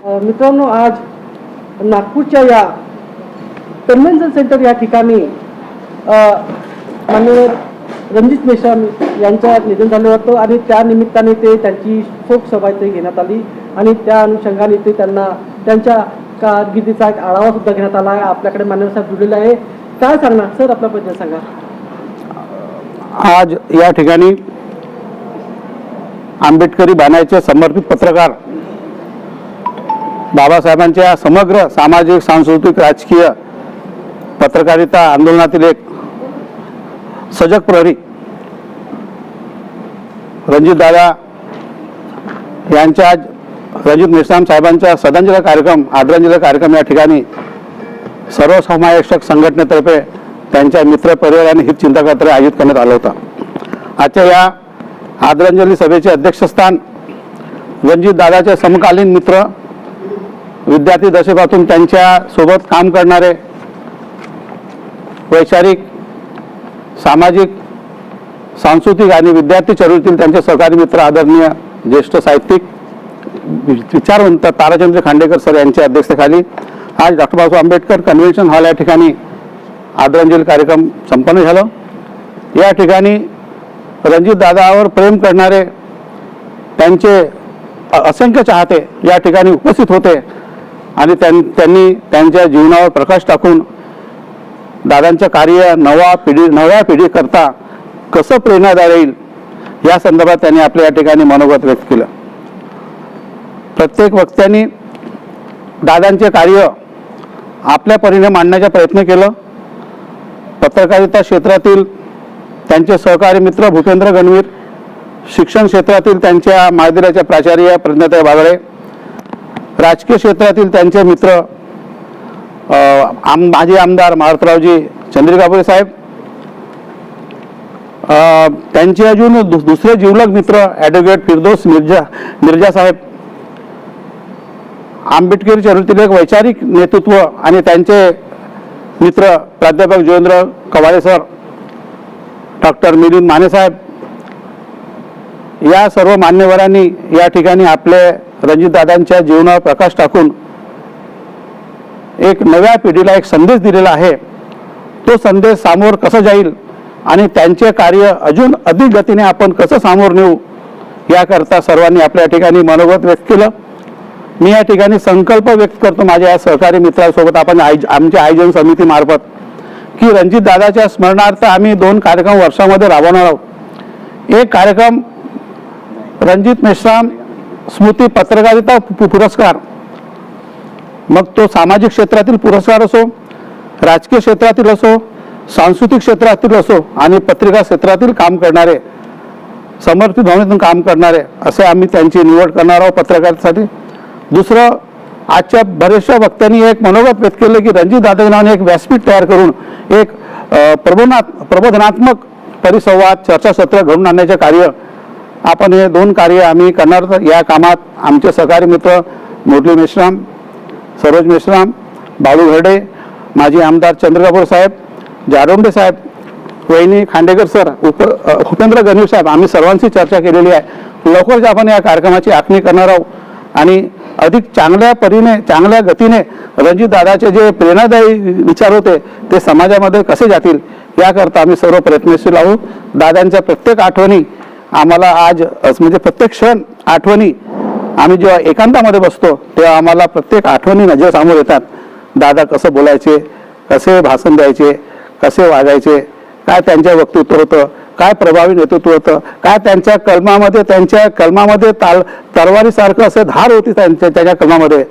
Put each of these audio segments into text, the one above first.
मित्रांनो, आज नागपूरच्या या कन्व्हेन्शन सेंटर या ठिकाणी माननीय रणजित मेश्राम यांचं निधन झालं होतं आणि त्या निमित्ताने त्यांची शोक सभा इथे घेण्यात आली आणि त्या अनुषंगाने त्यांना त्यांच्या कारकिर्दीचा एक आढावा सुद्धा घेण्यात आला आहे. आपल्याकडे माननीय साहेब जुळलेले आहे. काय सांगणार सर, आपल्या बद्दल सांगा. आज या ठिकाणी आंबेडकरी बाण्याचे समर्पित पत्रकार, बाबासाहेबांच्या समग्र सामाजिक, सांस्कृतिक, राजकीय पत्रकारिता आंदोलनातील एक सजग प्रहरी रणजित दादा यांच्या रणजित मेश्राम साहेबांचा श्रद्धांजली कार्यक्रम, आदरांजली कार्यक्रम या ठिकाणी सर्वसमावेशक संघटनेतर्फे त्यांच्या मित्र परिवार आणि हितचिंतकांतर्फे आयोजित करण्यात आला होता. आजच्या या आदरांजली सभेचे अध्यक्षस्थान रणजित दादाचे समकालीन मित्र, विद्यार्थी दशेपासून त्यांच्या सोबत काम करणारे, वैचारिक, सामाजिक, सांस्कृतिक आणि विद्यार्थी चळवळीतील त्यांचे सहकारी मित्र, आदरणीय ज्येष्ठ साहित्यिक, विचारवंत ताराचंद्र खांडेकर सर यांच्या अध्यक्षतेखाली आज doctor Babasaheb Ambedkar convention hall या ठिकाणी आदरांजली कार्यक्रम संपन्न झाला. या ठिकाणी रणजित दादावर प्रेम करणारे त्यांचे असंख्य चाहते या ठिकाणी उपस्थित होते आणि त्यांनी त्यांच्या जीवनावर प्रकाश टाकून दादांचं कार्य नव्या पिढीकरता कसं प्रेरणादायी येईल या संदर्भात त्यांनी आपल्या या ठिकाणी मनोगत व्यक्त केलं. प्रत्येक वक्त्यांनी दादांचे कार्य आपल्या परीने मांडण्याचा प्रयत्न केला. पत्रकारिता क्षेत्रातील त्यांचे सहकारी मित्र भूपेंद्र गणवीर, शिक्षण क्षेत्रातील त्यांच्या महाविद्यालयाच्या प्राचार्य प्रज्ञाताई बागळे, राजकीय क्षेत्रातील त्यांचे मित्र माजी आमदार मारुतरावजी चंद्रिकापुरे साहेब, त्यांचे अजून दुसरे जिवलग मित्र ॲडव्होकेट फिरदौस मिर्जा साहेब, आंबेडकरी चळवळीतील एक वैचारिक नेतृत्व आणि त्यांचे मित्र प्राध्यापक जोगेंद्र कवाळे सर, डॉक्टर मिलिंद माने साहेब, या सर्व मान्यवरांनी या ठिकाणी आपले रणजितदादांच्या जीवनावर प्रकाश टाकून एक नव्या पिढीला एक संदेश दिलेला आहे. तो संदेश सामोर कसं जाईल आणि त्यांचे कार्य अजून अधिक गतीने आपण कसं सामोर नेऊ याकरता सर्वांनी आपल्या ठिकाणी मनोगत व्यक्त केलं. मी या ठिकाणी संकल्प व्यक्त करतो माझ्या या सहकारी मित्रांसोबत, आपण आमच्या आयोजन समितीमार्फत, की रणजित दादाच्या स्मरणार्थ आम्ही 2 कार्यक्रम वर्षामध्ये राबवणार आहोत. एक कार्यक्रम रणजित मेश्राम स्मृती पत्रकारिता पुरस्कार, मग तो सामाजिक क्षेत्रातील पुरस्कार असो, राजकीय क्षेत्रातील असो, सांस्कृतिक क्षेत्रातील असो आणि पत्रिका क्षेत्रातील काम करणारे, समर्पित भावनेतून काम करणारे असे आम्ही त्यांची निवड करणार आहोत पत्रकारितेसाठी. दुसरं, आजच्या बऱ्याचशा वक्त्यांनी एक मनोगत व्यक्त केलं की रणजित दादा नावाने एक व्यासपीठ तयार करून एक प्रबोधनात्मक परिसंवाद, चर्चासत्र घडून आणण्याचे कार्य आपण हे 2 कार्य आम्ही करणार आहोत. या कामात आमचे सहकारी मित्र मुरली मेश्राम, सरोज मेश्राम, बाळू घरडे, माजी आमदार चंद्रकापूर साहेब, जारोंडे साहेब, वहिनी खांडेकर सर, भूपेंद्र गणवीर साहेब, आम्ही सर्वांशी चर्चा केलेली आहे. लवकरच आपण या कार्यक्रमाची आखणी करणार आहोत आणि अधिक चांगल्या परीने, चांगल्या गतीने रणजित दादाचे जे प्रेरणादायी विचार होते ते समाजामध्ये कसे जातील याकरता आम्ही सर्व प्रयत्नशील आहोत. दादांच्या प्रत्येक आठवणी आम्हाला आज म्हणजे प्रत्येक क्षण आठवणी, आम्ही जेव्हा एकांतामध्ये बसतो तेव्हा आम्हाला प्रत्येक आठवणी नजरेसमोर येतात. दादा कसं बोलायचे, कसे भाषण द्यायचे, कसे वागायचे, काय त्यांच्या वक्तृत्व होतं, काय प्रभावी नेतृत्व होतं, काय त्यांच्या कलमामध्ये तलवारीसारखं असं धार होती त्याच्या कलमामध्ये.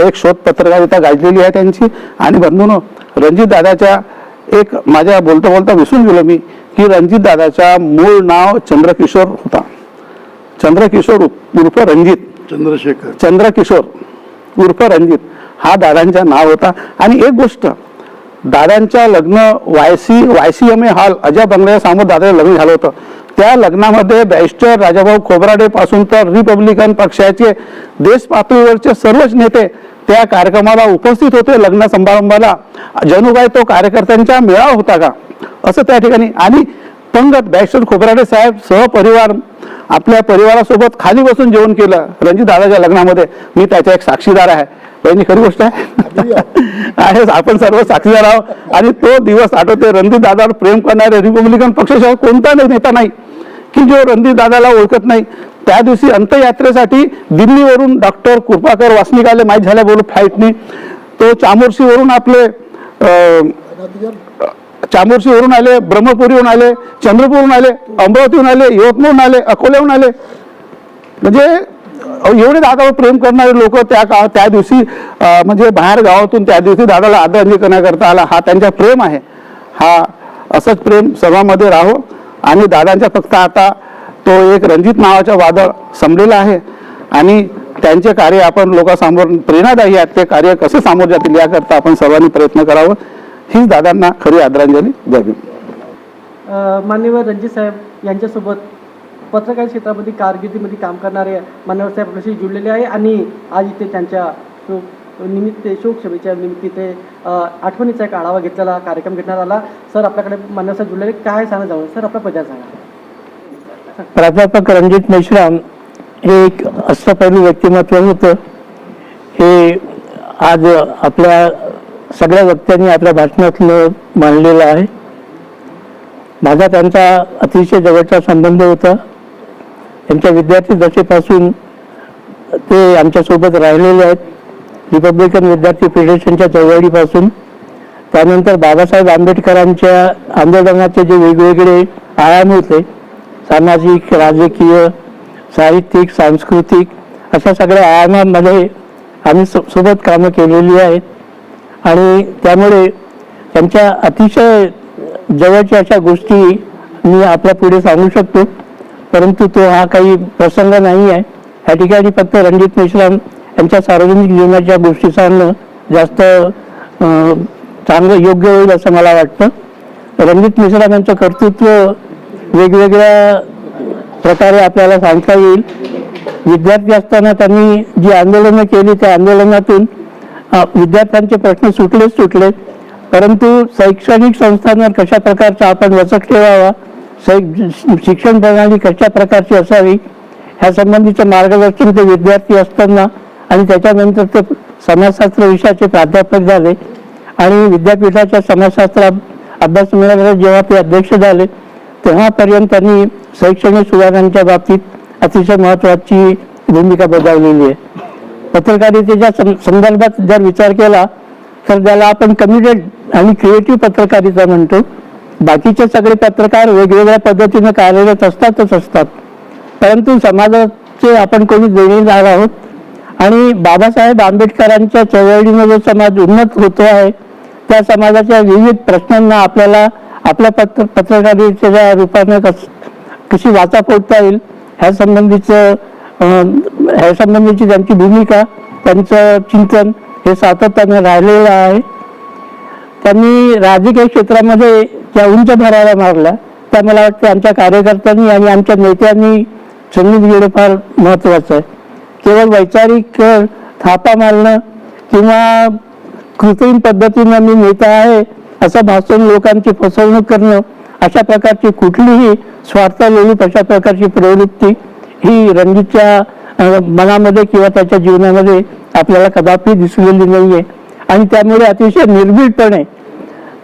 एक शोध पत्रकारिता गाजलेली आहे त्यांची. आणि बंधूंनो, रणजित दादाच्या एक माझ्या बोलता विसरून गेलो मी की रणजित दादाचा मूळ नाव चंद्रकिशोर होता. चंद्रकिशोर उर्फ रणजित, चंद्रकिशोर उर्फ रणजित हा दादांचा नाव होता. आणि एक गोष्ट, दादांच्या लग्न YCMA हॉल अजय बंगल्याच्या समोर दादाचं लग्न झालं होतं. त्या लग्नामध्ये बॅरिस्टर राजाभाऊ खोब्राडे पासून तर रिपब्लिकन पक्षाचे देश पातळीवरचे सर्वच नेते त्या कार्यक्रमाला उपस्थित होते. लग्न समारंभाला जणू काय तो कार्यकर्त्यांचा मेळावा होता का असं त्या ठिकाणी. आणि पंगत बॅरिस्टर खोब्राडे साहेब सहपरिवार आपल्या परिवारासोबत खाली बसून जेवण केलं रणजित दादाच्या लग्नामध्ये. मी त्याचा एक साक्षीदार आहे. पहिली खरी गोष्ट आहे आहे आपण सर्व साक्षीदार आहोत. आणि तो दिवस आठवते. रणजित दादावर प्रेम करणारे रिपब्लिकन पक्षाशिवाय कोणता नेता नाही की जो रणजित दादाला ओळखत नाही. त्या दिवशी अंत्ययात्रेसाठी दिल्लीवरून डॉक्टर कृपाकर वासनिक आले, माहीत झाल्या बोलू फ्लाईटनी. तो चामोर्शीवरून आपले चामोर्शीवरून आले, ब्रह्मपुरीहून आले, चंद्रपूरहून आले, अमरावतीहून आले, यवतमाळहून आले, अकोल्याहून आले. म्हणजे एवढे दादावर प्रेम करणारे लोक त्या दिवशी म्हणजे बाहेर गावातून त्या दिवशी दादाला आदरांजली करण्याकरता आला. हा त्यांचा प्रेम आहे. हा असंच प्रेम सर्वांमध्ये राहो. आणि दादांच्या फक्त आता तो एक रणजित नावाचा वादळ संपलेला आहे आणि त्यांचे कार्य आपण लोकांसमोर प्रेरणादायी आहेत. ते कार्य कसे सामोर जातील याकरता आपण सर्वांनी प्रयत्न करावं. हीच दादांना खरी आदरांजली द्यावी. मान्यवर रणजित साहेब यांच्यासोबत पत्रकार क्षेत्रामध्ये कारकिर्दीमध्ये काम करणारे मान्यवर साहेब आपल्याशी जुळलेले आहे आणि आज इथे त्यांच्या निमित्त शोकसभेच्या निमित्त इथे आठवणीचा एक आढावा घेतलेला कार्यक्रम घेण्यात आला. सर आपल्याकडे मान्यवर साहेब जुळलेले काय सांगा जाऊ सर आपला परिचय सांगा. प्राध्यापक रणजित मेश्राम हे एक अष्टपैलू व्यक्तिमत्व होतं. हे आज आपल्या सगळ्या वक्त्यांनी आपल्या भाषणातलं मांडलेलं आहे. माझा त्यांचा अतिशय जवळचा संबंध होता. त्यांच्या विद्यार्थी दशेपासून ते आमच्यासोबत राहिलेले आहेत. रिपब्लिकन विद्यार्थी फेडरेशनच्या चळवळीपासून त्यानंतर बाबासाहेब आंबेडकरांच्या आंदोलनाचे जे वेगवेगळे आयाम होते, सामाजिक, राजकीय, साहित्यिक, सांस्कृतिक अशा सगळ्या आयामांमध्ये आम्ही सोबत कामं केलेली आहेत. आणि त्यामुळे त्यांच्या अतिशय जवळच्या अशा गोष्टी मी आपल्या पुढे सांगू शकतो. परंतु तो हा काही प्रसंग नाही आहे. या ठिकाणी फक्त रणजित मेश्राम यांच्या सार्वजनिक जीवनाच्या गोष्टी सांगणं जास्त चांगलं योग्य होईल असं मला वाटतं. रणजित मेश्राम यांचं कर्तृत्व वेगवेगळ्या प्रकारे आपल्याला सांगता येईल. विद्यार्थी असताना त्यांनी जी आंदोलनं केली त्या आंदोलनातून विद्यार्थ्यांचे प्रश्न सुटले, परंतु शैक्षणिक संस्थांवर कशा प्रकारचा आपण वचक ठेवावा, शिक्षण प्रणाली कशा प्रकारची असावी ह्या संबंधीचं मार्गदर्शन ते विद्यार्थी असताना आणि त्याच्यानंतर ते समाजशास्त्र विषयाचे प्राध्यापक झाले आणि विद्यापीठाच्या समाजशास्त्र अभ्यासक्रमाला जेव्हा ते अध्यक्ष झाले तेव्हापर्यंत त्यांनी शैक्षणिक सुधारणांच्या बाबतीत अतिशय महत्त्वाची भूमिका बजावलेली आहे. पत्रकारितेच्या संदर्भात जर विचार केला तर त्याला आपण कमिटेड आणि क्रिएटिव्ह पत्रकारिता म्हणतो. बाकीचे सगळे पत्रकार वेगवेगळ्या पद्धतीनं कार्यरत असतात, परंतु समाजाचे आपण कोणी देणेदार आहोत. आणि बाबासाहेब आंबेडकरांच्या चळवळीने जो समाज उन्नत होतो आहे त्या समाजाच्या विविध प्रश्नांना आपल्याला आपल्या पत्रकारितेच्या रूपाने कशी वाचा फोडता येईल ह्या संबंधीची त्यांची भूमिका, त्यांचं चिंतन हे सातत्याने राहिलेलं आहे. त्यांनी राजकीय क्षेत्रामध्ये ज्या उंच भराऱ्या मारल्या त्या मला वाटतं आमच्या कार्यकर्त्यांनी आणि आमच्या नेत्यांनी समजून घेणं फार महत्त्वाचं आहे. केवळ वैचारिक थापा मारणं किंवा कृत्रिम पद्धतीनं मी नेता आहे असं भाषण लोकांची फसवणूक करणं अशा प्रकारची कुठलीही स्वार्थ लोलूप अशा प्रकारची प्रवृत्ती ही रणजितच्या मनामध्ये किंवा त्याच्या जीवनामध्ये आपल्याला कदापि दिसलेली नाहीये. आणि त्यामुळे अतिशय निर्भीडपणे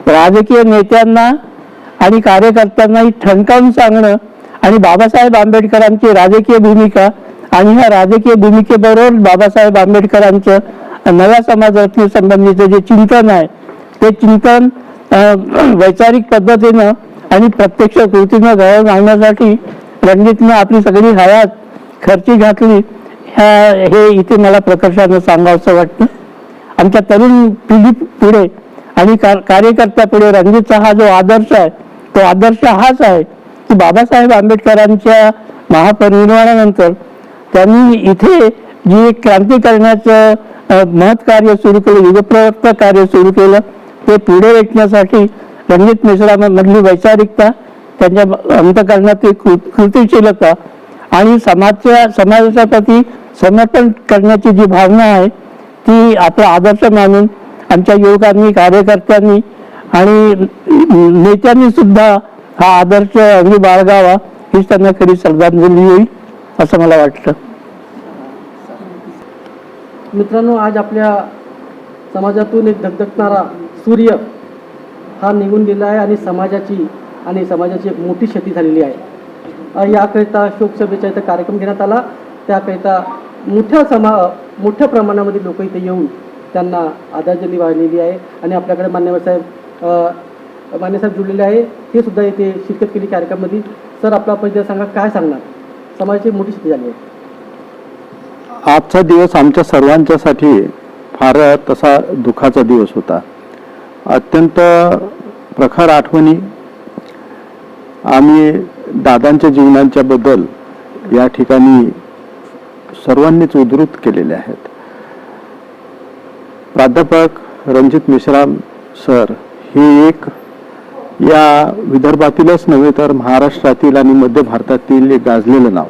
राजकीय नेत्यांना आणि कार्यकर्त्यांनाही ठणकावून सांगणं आणि बाबासाहेब आंबेडकरांची राजकीय भूमिका आणि ह्या राजकीय भूमिकेबरोबर बाबासाहेब आंबेडकरांचं नव्या समाज संबंधीचं जे चिंतन आहे ते चिंतन वैचारिक पद्धतीनं आणि प्रत्यक्ष कृतीनं घडवून आणण्यासाठी रणजितने आपली सगळी हयात खर्ची घातली. हे इथे मला प्रकर्षानं सांगावंसं वाटतं. आमच्या तरुण पिढी पुढे आणि कार्यकर्त्यापुढे रणजितचा हा जो आदर्श आहे तो आदर्श हाच आहे की बाबासाहेब आंबेडकरांच्या महापरिनिर्वाणानंतर त्यांनी इथे जी एक क्रांती करण्याचं महत् कार्य सुरू केलं, युगप्रवर्तक कार्य सुरू केलं ते पुढे रेटण्यासाठी रणजित मेश्राममधली वैचारिकता, त्यांच्या अंतःकरणातील कृतिशीलता आणि समाजाच्या प्रती समर्पण करण्याची जी भावना आहे ती आपला आदर्श मानून आमच्या युवकांनी, कार्यकर्त्यांनी आणि नेत्यांनी सुद्धा हा आदर्श अंगी बाळगावा हीच त्यांना खरी श्रद्धांजली होईल. असं मला वाटतं. मित्रांनो, आज आपल्या समाजातून एक धगधगणारा सूर्य हा निघून गेला आहे आणि समाजाची एक मोठी क्षती झालेली आहे. याकरिता शोकसभेचा इथं कार्यक्रम घेण्यात आला. त्याकरिता मोठ्या प्रमाणामध्ये लोक इथे येऊन त्यांना आदरांजली वाहिलेली आहे आणि आपल्याकडे मान्यवर साहेब जुळलेले आहे. हे सुद्धा इथे शिरकत केली कार्यक्रमामध्ये. सर, आपला परिचय सांगा, काय सांगणार? समाजाची मोठी क्षती झाली आहे. आजचा दिवस आमच्या सर्वांच्यासाठी फार तसा दुःखाचा दिवस होता. अत्यंत प्रखर आठवणी आम्ही दादांच्या जीवनाच्या बद्दल या ठिकाणी सर्वांनीच उद्धृत केलेले आहेत. प्राध्यापक रणजित मेश्राम सर हे एक या विदर्भातीलच नव्हे तर महाराष्ट्रातील आणि मध्य भारतातील एक गाजलेलं नाव.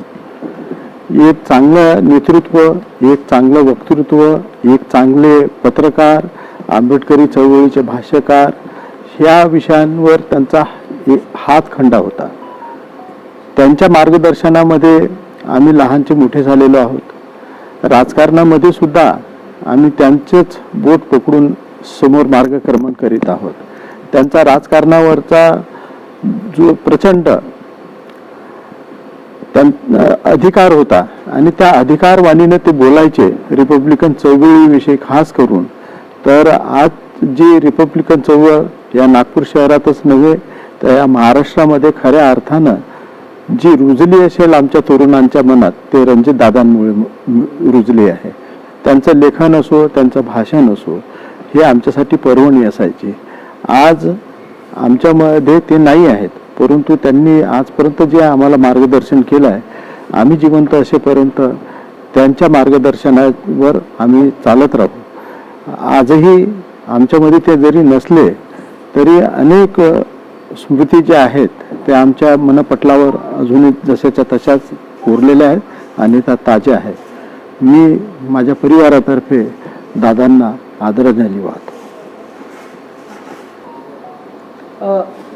एक चांगलं नेतृत्व, एक चांगलं वक्तृत्व, एक चांगले पत्रकार, आंबेडकरी चळवळीचे भाष्यकार, ह्या विषयांवर त्यांचा हातखंडा होता. त्यांच्या मार्गदर्शनामध्ये आम्ही लहानचे मोठे झालेलो आहोत. राजकारणामध्ये सुद्धा आम्ही त्यांचेच बोट पकडून समोर मार्गक्रमण करीत आहोत. त्यांचा राजकारणावरचा जो प्रचंड अधिकार होता आणि त्या अधिकारवाणीने ते बोलायचे रिपब्लिकन चळवळीविषयी खास करून. तर आज जी रिपब्लिकन चळवळ या नागपूर शहरातच नव्हे तर या महाराष्ट्रामध्ये खऱ्या अर्थानं जी रुजली असेल आमच्या तरुणांच्या मनात, ते रणजित दादांमुळे रुजली आहे. त्यांचं लेखन असो, त्यांचं भाषण असो, हे आमच्यासाठी पर्वणी असायची. आज आमच्यामध्ये ते नाही आहेत, परंतु त्यांनी आजपर्यंत जे आम्हाला मार्गदर्शन केलं आहे, आम्ही जिवंत असेपर्यंत त्यांच्या मार्गदर्शनावर आम्ही चालत राहू. आजही आमच्यामध्ये ते जरी नसले तरी अनेक स्मृती ज्या आहेत त्या आमच्या मनपटलावर अजूनही जशाच्या तशाच कोरलेल्या आहेत आणि त्या ताज्या आहेत. मी माझ्या परिवारातर्फे दादांना आदरांजली वाहतो.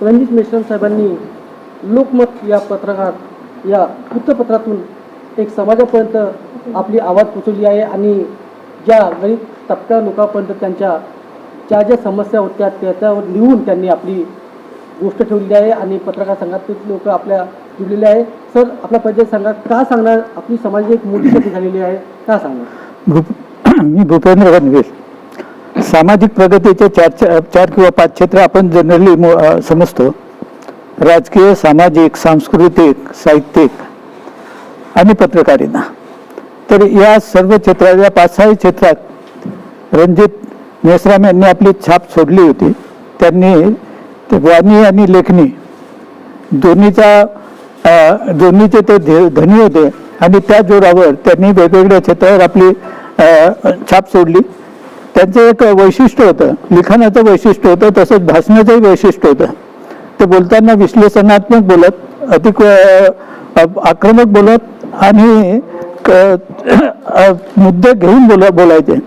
रणजित मेश्राम साहेबांनी लोकमत या वृत्तपत्रातून एक समाजापर्यंत आपली आवाज पोचवली आहे आणि ज्या गरीब तबका लोकांपर्यंत त्यांच्या ज्या समस्या होत्या त्याच्यावर लिहून त्यांनी आपली गोष्ट ठेवलेली आहे आणि पत्रकार संघातील लोक आपल्या जुळलेले आहे. सर, आपला परिचय सांगा, का सांगणार? आपली समाजाची एक मोठी क्षती झालेली आहे, का सांगणार? मी भूपेंद्र गणवेल. सामाजिक प्रगतीचे चार किंवा 5 क्षेत्र आपण जनरली समजतो. राजकीय, सामाजिक, सांस्कृतिक, साहित्यिक आणि पत्रकारिता. तर या सर्व क्षेत्रात, या 5-6 क्षेत्रात रणजित मेश्राम यांनी आपली छाप सोडली होती. त्यांनी वाणी आणि लेखणी दोन्हीचे ते धनी होते आणि त्या जोरावर त्यांनी वेगवेगळ्या क्षेत्रावर आपली छाप सोडली. त्यांचं एक वैशिष्ट्य होतं, लिखाणाचं वैशिष्ट्य होतं, तसंच भाषणाचंही वैशिष्ट्य होतं. ते बोलताना विश्लेषणात्मक बोलत, अधिक आक्रमक बोलत आणि मुद्दे घेऊन बोलायचे.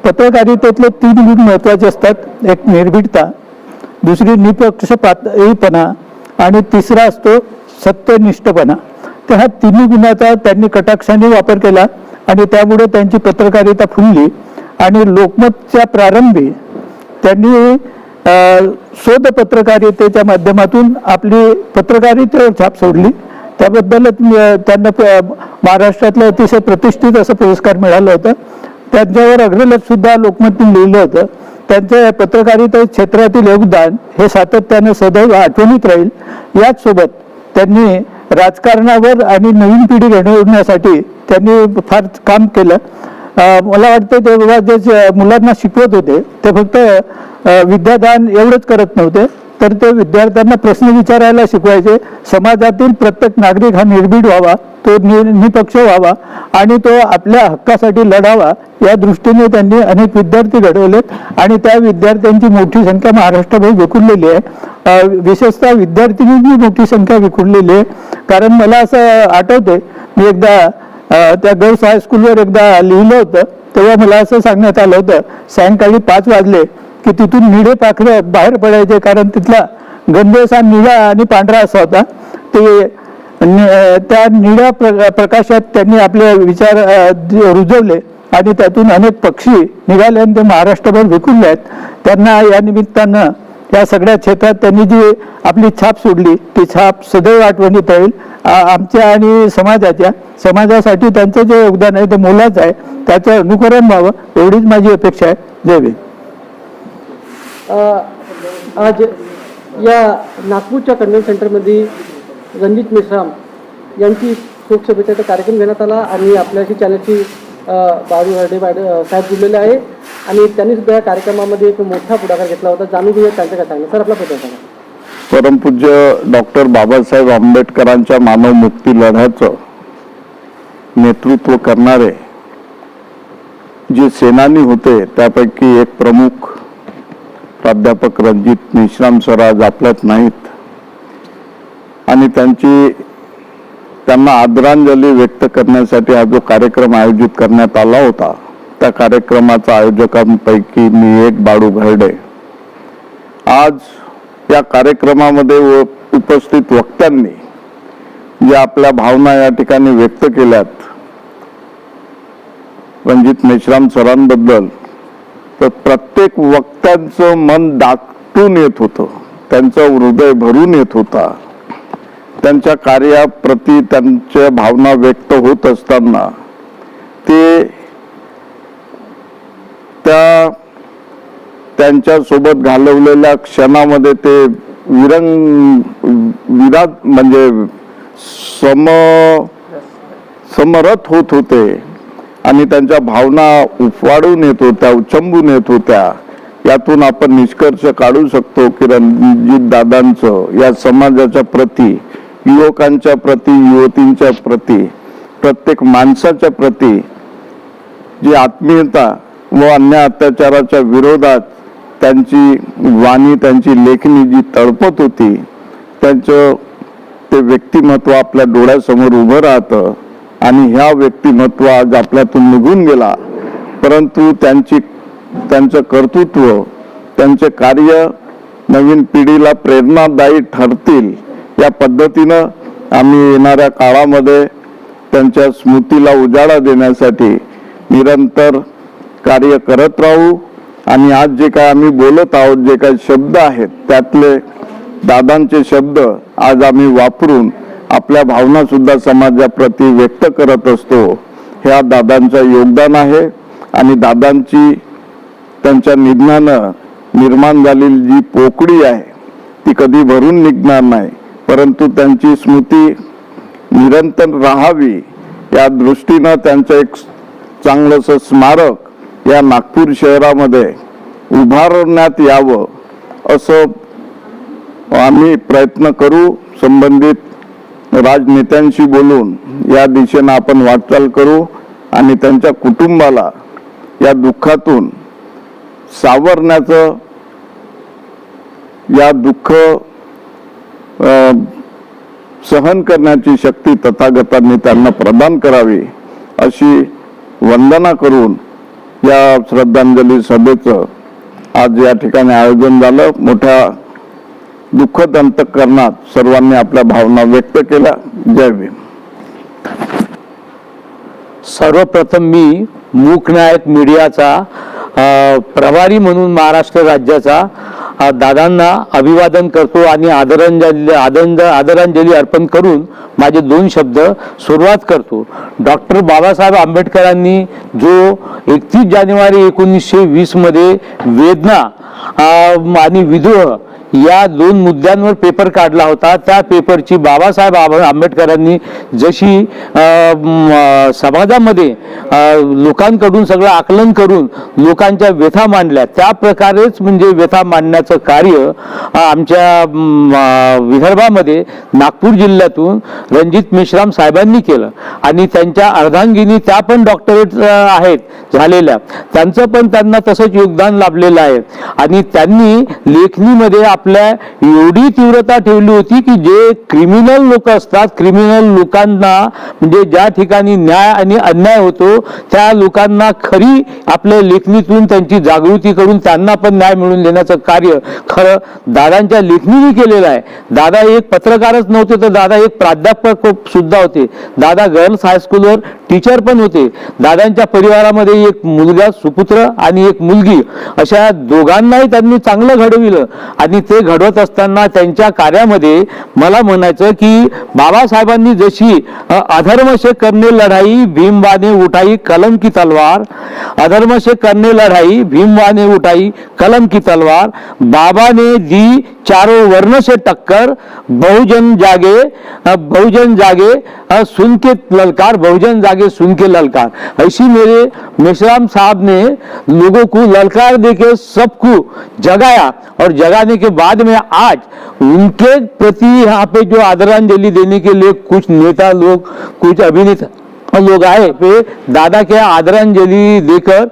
पत्रकारितेतले 3 गुण महत्त्वाचे असतात. एक निर्भीडता, दुसरी निपक्षपातीपणा आणि तिसरा असतो सत्यनिष्ठपणा. तर ह्या 3 गुणाचा त्यांनी कटाक्षाने वापर केला आणि त्यामुळे त्यांची पत्रकारिता फुलली. आणि लोकमतच्या प्रारंभी त्यांनी शोध पत्रकारितेच्या माध्यमातून आपली पत्रकारितेवर छाप सोडली. त्याबद्दल त्यांना महाराष्ट्रातलं अतिशय प्रतिष्ठित असं पुरस्कार मिळाला होता. त्यांच्यावर अग्रलेख सुद्धा लोकमतने लिहिलं होतं. त्यांच्या पत्रकारिता क्षेत्रातील योगदान हे सातत्याने सदैव आठवणीत राहील. याच सोबत त्यांनी राजकारणावर आणि नवीन पिढी घडवण्यासाठी त्यांनी फार काम केलं. मला वाटतं तेव्हा जे मुलांना शिकवत होते ते फक्त विद्यादान एवढंच करत नव्हते, तर ते विद्यार्थ्यांना प्रश्न विचारायला शिकवायचे. समाजातील प्रत्येक नागरिक हा निर्भीड व्हावा, तो निपक्ष व्हावा आणि तो आपल्या हक्कासाठी लढावा, या दृष्टीने त्यांनी अनेक विद्यार्थी घडवलेत आणि त्या विद्यार्थ्यांची मोठी संख्या महाराष्ट्रभर विखुरलेली आहे. विशेषतः विद्यार्थिनींची मोठी संख्या विखुरलेली आहे. कारण मला असं आठवते, मी एकदा त्या गर्ल्स हायस्कूलवर एकदा लिहिलं होतं, तेव्हा मला असं सांगण्यात आलं होतं, सायंकाळी 5 वाजले की तिथून निळे पाखरं बाहेर पडायचे, कारण तिथला गंध असा निळा आणि पांढरा असा होता. ते त्या निळ्या प्रकाशात त्यांनी आपले विचार रुजवले आणि त्यातून अनेक पक्षी निघाले आणि ते महाराष्ट्रभर विखुरले आहेत. त्यांना या निमित्तानं या सगळ्या क्षेत्रात त्यांनी जी आपली छाप सोडली ती छाप सदैव आठवणीत राहील. आमच्या आणि समाजासाठी त्यांचं जे योगदान आहे ते मोलाचं आहे. त्याचं अनुकरण व्हावं एवढीच माझी अपेक्षा आहे. जय भीम. आज या नागपूरच्या कन्व्हेन्शन सेंटरमध्ये रणजित मेश्राम यांची शोकसभेचा कार्यक्रम घेण्यात आला आणि आपल्याशी चॅनलची बाळू हर्डे साहेब जुळलेले आहे आणि त्यांनी सुद्धा या कार्यक्रमामध्ये एक मोठा पुढाकार घेतला होता. जाणून घेऊया त्यांचं काय सांगणं. सर, आपला प्रश्न सांगा. परमपूज्य डॉक्टर बाबासाहेब आंबेडकरांच्या मानव मुक्ती लढ्याचं नेतृत्व करणारे जे सेनानी होते त्यापैकी एक प्रमुख प्राध्यापक रणजित मेश्राम सर आज आपल्यात नाहीत आणि त्यांना आदरांजली व्यक्त करण्यासाठी हा जो कार्यक्रम आयोजित करण्यात आला होता त्या कार्यक्रमाचा आयोजकांपैकी मी एक, बाळू घरडे. आज या कार्यक्रमामध्ये उपस्थित वक्त्यांनी ज्या आपल्या भावना या ठिकाणी व्यक्त केल्यात रणजित मेश्राम सरांबद्दल, तर प्रत्येक वक्त्यांचं मन दाटून येत होतं, त्यांचं हृदय भरून येत होता. त्यांच्या कार्याप्रती त्यांच्या भावना व्यक्त होत असताना ते त्यांच्या सोबत घालवलेल्या क्षणामध्ये ते म्हणजे समरथ होत होते आणि त्यांच्या भावना उफाळून येत होत्या, उचंबून येत होत्या. यातून आपण निष्कर्ष काढू शकतो की रणजित दादांचं या समाजाच्या प्रती, युवकांच्या प्रती, युवतींच्या प्रती, प्रत्येक माणसाच्या प्रती जी आत्मीयता व अन्य अत्याचाराच्या विरोधात त्यांची वाणी, त्यांची लेखणी जी तळपत होती, त्यांचं ते व्यक्तिमत्व आपल्या डोळ्यासमोर उभं राहतं आणि ह्या व्यक्तिमत्व आज आपल्यातून निघून गेला. परंतु त्यांचं कर्तृत्व, त्यांचे कार्य नवीन पिढीला प्रेरणादायी ठरतील या पद्धतीनं आम्ही येणाऱ्या काळामध्ये त्यांच्या स्मृतीला उजाळा देण्यासाठी निरंतर कार्य करत राहू. आणि आज जे काय आम्ही बोलत आहोत, जे काही शब्द आहेत त्यातले दादांचे शब्द आज आम्ही वापरून आपल्या भावना सुद्धा समाजाप्रती व्यक्त करत असतो. ह्या दादांचं योगदान आहे आणि दादांची त्यांच्या निधनानं निर्माण झालेली जी पोकळी आहे ती कधी भरून निघणार नाही. परंतु त्यांची स्मृती निरंतर राहावी या दृष्टीनं त्यांचं एक चांगलंसं स्मारक या नागपूर शहरामध्ये उभारण्यात यावं असं आम्ही प्रयत्न करू. संबंधित राजनेत्यांशी बोलून या दिशेनं आपण वाटचाल करू आणि त्यांच्या कुटुंबाला या दुःखातून सावरण्याचं, या दुःख सहन करण्याची शक्ती तथागतांनी त्यांना प्रदान करावी अशी वंदना करून या श्रद्धांजली सभेचं आज या ठिकाणी आयोजन झालं. मोठ्या दुःखद अंतःकरणात सर्वांनी आपल्या भावना व्यक्त केल्या. जय भीम. सर्वप्रथम मी मूकनायक मीडियाचा प्रभारी म्हणून महाराष्ट्र राज्याचा दादांना अभिवादन करतो आणि आदरांजली अर्पण करून माझे 2 शब्द सुरुवात करतो. डॉक्टर बाबासाहेब आंबेडकरांनी जो 31 जानेवारी 1920 मध्ये वेदना आणि विद्रोह या 2 मुद्द्यांवर पेपर काढला होता. त्या पेपरची बाबासाहेब आंबेडकरांनी जशी समाजामध्ये लोकांकडून सगळं आकलन करून लोकांच्या व्यथा मांडल्या, त्या प्रकारेच म्हणजे व्यथा मांडण्याचं कार्य आमच्या विदर्भामध्ये नागपूर जिल्ह्यातून रणजित मेश्राम साहेबांनी केलं. आणि त्यांच्या अर्धांगिनी त्या पण डॉक्टरेट आहेत झालेल्या, त्यांचं पण त्यांना तसंच योगदान लाभलेलं आहे. आणि त्यांनी लेखणीमध्ये आपल्या एवढी तीव्रता ठेवली होती की जे क्रिमिनल लोक असतात, क्रिमिनल लोकांना म्हणजे ज्या ठिकाणी न्याय आणि अन्याय होतो त्या लोकांना खरी आपल्या लेखणीतून त्यांची जागृती करून त्यांना पण न्याय मिळवून देण्याचं कार्य खरं दादांच्या लेखणीने केलेलं आहे. दादा एक पत्रकारच नव्हते तर दादा एक प्राध्यापक सुद्धा होते. दादा गर्ल्स हायस्कूलवर टीचर पण होते. दादांच्या परिवारामध्ये एक मुलगा सुपुत्र आणि एक मुलगी अशा दोघांनाही त्यांनी चांगलं घडविलं आणि ते घडवत असताना त्यांच्या कार्यामध्ये मला म्हणायचं की बाबासाहेबांनी जशी अधर्म से करने लढाई भीमबा ने उठाई कलम की तलवार, अधर्म से करने लढाई भीमबा ने उठाई कलम की तलवार, बाबा ने दी चारों वर्ण से टक्कर, बहुजन जागे सुन के ललकार, बहुजन जागे सुन के ललकार. ऐसी मेरे मेश्राम साहब ने लोगों को ललकार देके सबको जगाया और जगाने के बाद में आज उनके प्रति यहाँ पे जो आदरांजलि देने के लिए कुछ नेता लोग, कुछ अभिनेता लोग आए पे दादा के आदरांजलि देकर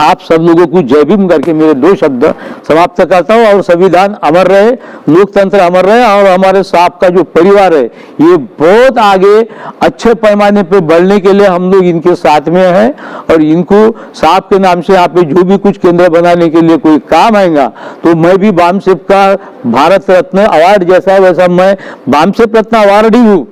आप सब लोगों को जय भीम करके मेरे 2 शब्द समाप्त करता हूँ. और संविधान अमर रहे, लोकतंत्र अमर रहे और हमारे साहब का जो परिवार है ये बहुत आगे अच्छे पैमाने पे बढ़ने के लिए हम लोग इनके साथ में हैं और इनको साहब के नाम से यहाँ पे जो भी कुछ केंद्र बनाने के लिए कोई काम आएगा तो मैं भी बामसेप का भारत रत्न अवार्ड जैसा वैसा मैं बामसेप रत्न अवार्ड ही हूँ.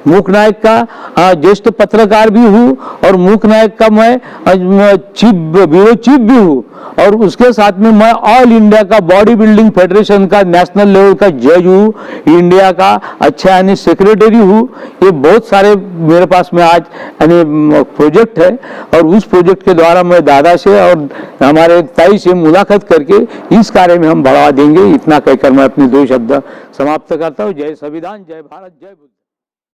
मूक नायक का ज्येष्ठ पत्रकार भी हूँ और मूक नायक का मैं ब्यूरो चीफ भी हूँ और उसके साथ में मैं ऑल इंडिया का बॉडी बिल्डिंग फेडरेशन का नेशनल लेवल का जज हूँ, इंडिया का अच्छा यानी सेक्रेटरी हूँ. ये बहुत सारे मेरे पास में आज यानी प्रोजेक्ट है और उस प्रोजेक्ट के द्वारा मैं दादा से और हमारे ताई से मुलाकात करके इस कार्य में हम बढ़ावा देंगे. इतना कहकर मैं अपने 2 शब्द समाप्त करता हूँ. जय संविधान, जय भारत, जय बुद्ध.